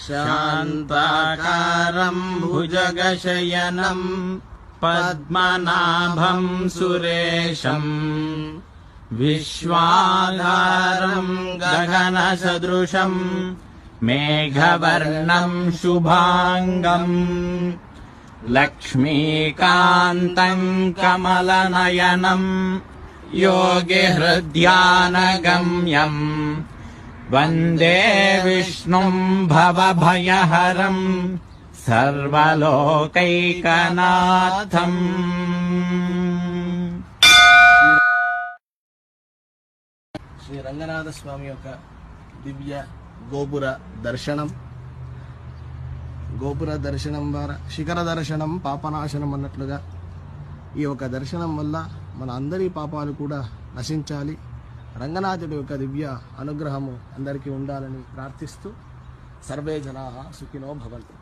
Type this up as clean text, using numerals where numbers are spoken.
శాంతాకారం భుజగశయనం పద్మనాభం సురేశం విశ్వాధారం గగన సదృశం మేఘవర్ణం శుభాంగం లక్ష్మీకాంతం కమలనయనం యోగి హృద్యానగమ్యం వందే విష్ణుం భవభయహరం సర్వలోకైకనాథం. శ్రీ రంగనాథ స్వామి యొక్క దివ్య గోపుర దర్శనం ద్వారా శిఖర దర్శనం పాపనాశనం అన్నట్లుగా ఈ యొక్క దర్శనం వల్ల మన అందరి పాపాలు కూడా నశించాలి, రంగనాథుడి యొక్క దివ్య అనుగ్రహము అందరికీ ఉండాలని ప్రార్థిస్తూ సర్వే జనాః సుఖినో భవంతు.